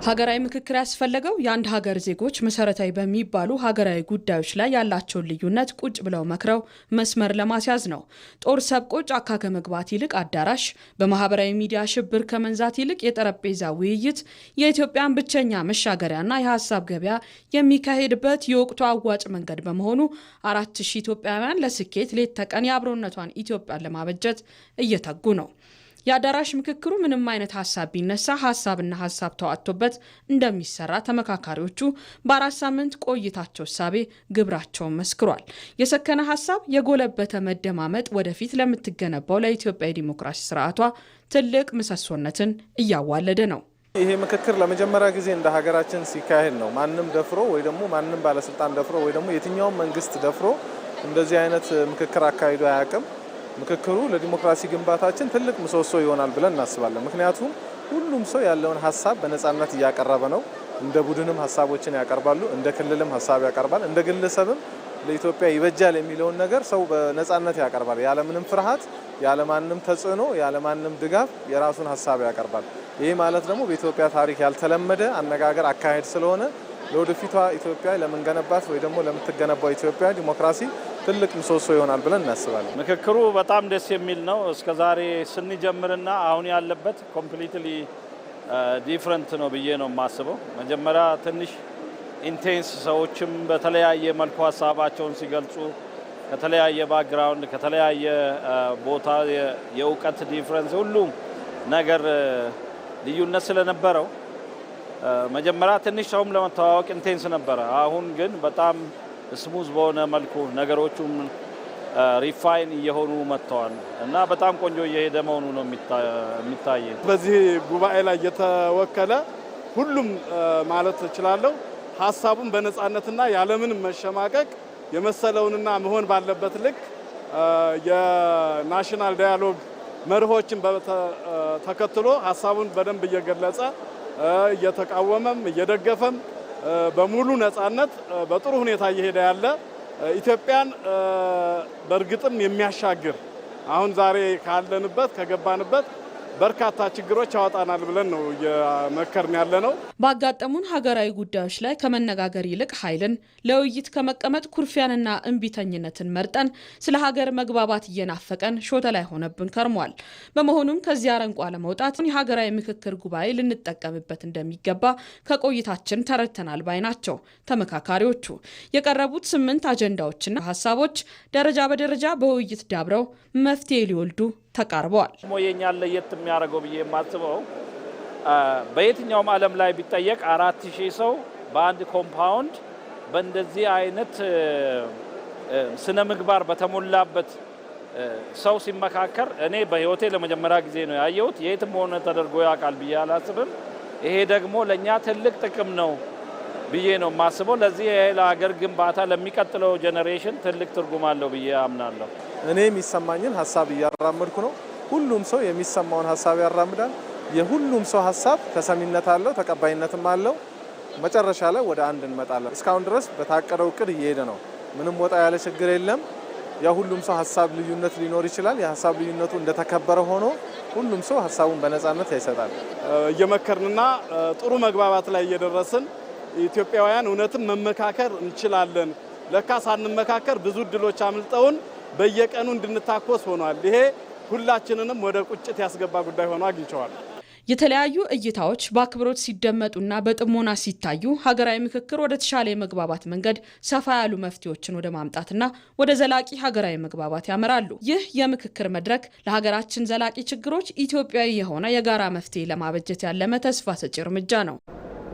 ሀገራዊ ምክክር ያስፈለገው የአንድ ሀገር ዜጎች መሰረታዊ በሚባሉ ሀገራዊ ጉዳዮች ላይ ያላቸውን ልዩነት ቁጭ ብለው መክረው መስመር ለማስያዝ ነው። ጦር ሰብቆ ጫካ ከመግባት ይልቅ አዳራሽ፣ በማህበራዊ ሚዲያ ሽብር ከመንዛት ይልቅ የጠረጴዛ ውይይት የኢትዮጵያን ብቸኛ መሻገሪያና የሀሳብ ገበያ የሚካሄድበት የወቅቱ አዋጭ መንገድ በመሆኑ 4000 ኢትዮጵያውያን ለስኬት ሌት ተቀን የአብሮነቷን ኢትዮጵያን ለማበጀት እየተጉ ነው። የአዳራሽ ምክክሩ ምንም አይነት ሀሳብ ቢነሳ ሀሳብና ሀሳብ ተዋጥቶበት እንደሚሰራ ተመካካሪዎቹ በ4 ሳምንት ቆይታቸው ሳቤ ግብራቸውን መስክሯል። የሰከነ ሀሳብ የጎለበተ መደማመጥ ወደፊት ለምትገነባው ለኢትዮጵያ ዲሞክራሲ ስርዓቷ ትልቅ ምሰሶነትን እያዋለደ ነው። ይሄ ምክክር ለመጀመሪያ ጊዜ እንደ ሀገራችን ሲካሄድ ነው። ማንም ደፍሮ ወይ ደግሞ ማንም ባለስልጣን ደፍሮ ወይ ደግሞ የትኛውም መንግስት ደፍሮ እንደዚህ አይነት ምክክር አካሂዶ አያውቅም። ምክክሩ ለዲሞክራሲ ግንባታችን ትልቅ ምሰሶ ይሆናል ብለን እናስባለን። ምክንያቱም ሁሉም ሰው ያለውን ሀሳብ በነጻነት እያቀረበ ነው። እንደ ቡድንም ሀሳቦችን ያቀርባሉ፣ እንደ ክልልም ሀሳብ ያቀርባል፣ እንደ ግለሰብም ለኢትዮጵያ ይበጃል የሚለውን ነገር ሰው በነጻነት ያቀርባል። ያለምንም ፍርሃት፣ ያለማንም ተጽዕኖ፣ ያለማንም ድጋፍ የራሱን ሀሳብ ያቀርባል። ይህ ማለት ደግሞ በኢትዮጵያ ታሪክ ያልተለመደ አነጋገር አካሄድ ስለሆነ ለወደፊቷ ኢትዮጵያ ለምንገነባት ወይ ደግሞ ለምትገነባው ኢትዮጵያ ዲሞክራሲ ትልቅ ምሰሶ ይሆናል ብለን እናስባለን። ምክክሩ በጣም ደስ የሚል ነው። እስከዛሬ ስንጀምርና አሁን ያለበት ኮምፕሊትሊ ዲፍረንት ነው ብዬ ነው የማስበው። መጀመሪያ ትንሽ ኢንቴንስ፣ ሰዎችም በተለያየ መልኩ ሀሳባቸውን ሲገልጹ ከተለያየ ባክግራውንድ ከተለያየ ቦታ የእውቀት ዲፍረንስ ሁሉም ነገር ልዩነት ስለነበረው መጀመሪያ ትንሽ ሰውም ለመተዋወቅ ኢንቴንስ ነበረ። አሁን ግን በጣም ስሙዝ በሆነ መልኩ ነገሮቹም ሪፋይን እየሆኑ መጥተዋል እና በጣም ቆንጆ እየሄደ መሆኑ ነው የሚታየው። በዚህ ጉባኤ ላይ የተወከለ ሁሉም ማለት እችላለሁ ሀሳቡን በነጻነትና ያለምንም መሸማቀቅ የመሰለውንና መሆን ባለበት ልክ የናሽናል ዳያሎግ መርሆችን ተከትሎ ሀሳቡን በደንብ እየገለጸ እየተቃወመም እየደገፈም በሙሉ ነጻነት በጥሩ ሁኔታ እየሄደ ያለ ኢትዮጵያን በእርግጥም የሚያሻግር አሁን ዛሬ ካለንበት ከገባንበት በርካታ ችግሮች ያወጣናል ብለን ነው እየመከርን ያለ ነው። ባጋጠሙን ሀገራዊ ጉዳዮች ላይ ከመነጋገር ይልቅ ኃይልን፣ ለውይይት ከመቀመጥ ኩርፊያንና እንቢተኝነትን መርጠን ስለ ሀገር መግባባት እየናፈቀን ሾተ ላይ ሆነብን ከርሟል። በመሆኑም ከዚህ አረንቋ ለመውጣት የሀገራዊ ምክክር ጉባኤ ልንጠቀምበት እንደሚገባ ከቆይታችን ተረድተናል ባይ ናቸው ተመካካሪዎቹ። የቀረቡት 8 አጀንዳዎችና ሀሳቦች ደረጃ በደረጃ በውይይት ዳብረው መፍትሄ ሊወልዱ ተቃርበዋል። የኛን ለየት የሚያደርገው ብዬ የማስበው በየትኛውም ዓለም ላይ ቢጠየቅ 4000 ሰው በአንድ ኮምፓውንድ በእንደዚህ አይነት ስነ ምግባር በተሞላበት ሰው ሲመካከር እኔ በህይወቴ ለመጀመሪያ ጊዜ ነው ያየሁት። የትም ሆነ ተደርጎ ያውቃል ብዬ አላስብም። ይሄ ደግሞ ለኛ ትልቅ ጥቅም ነው ብዬ ነው የማስበው። ለዚህ ለሀገር ግንባታ ለሚቀጥለው ጄኔሬሽን ትልቅ ትርጉም አለው ብዬ አምናለሁ። እኔ የሚሰማኝን ሀሳብ እያራመድኩ ነው። ሁሉም ሰው የሚሰማውን ሀሳብ ያራምዳል። የሁሉም ሰው ሀሳብ ተሰሚነት አለው፣ ተቀባይነትም አለው። መጨረሻ ላይ ወደ አንድ እንመጣለን። እስካሁን ድረስ በታቀደው እቅድ እየሄደ ነው። ምንም ወጣ ያለ ችግር የለም። የሁሉም ሰው ሀሳብ ልዩነት ሊኖር ይችላል። የሀሳብ ልዩነቱ እንደተከበረ ሆኖ ሁሉም ሰው ሀሳቡን በነጻነት ይሰጣል። እየመከርንና ጥሩ መግባባት ላይ እየደረስን ኢትዮጵያውያን እውነትም መመካከር እንችላለን፣ ለካ ሳንመካከር ብዙ እድሎች አምልጠውን በየቀኑ እንድንታኮስ ሆኗል። ይሄ ሁላችንንም ወደ ቁጭት ያስገባ ጉዳይ ሆኖ አግኝቸዋል። የተለያዩ እይታዎች በአክብሮት ሲደመጡና በጥሞና ሲታዩ ሀገራዊ ምክክር ወደ ተሻለ የመግባባት መንገድ ሰፋ ያሉ መፍትሄዎችን ወደ ማምጣትና ወደ ዘላቂ ሀገራዊ መግባባት ያመራሉ። ይህ የምክክር መድረክ ለሀገራችን ዘላቂ ችግሮች ኢትዮጵያዊ የሆነ የጋራ መፍትሄ ለማበጀት ያለመ ተስፋ ሰጪ እርምጃ ነው።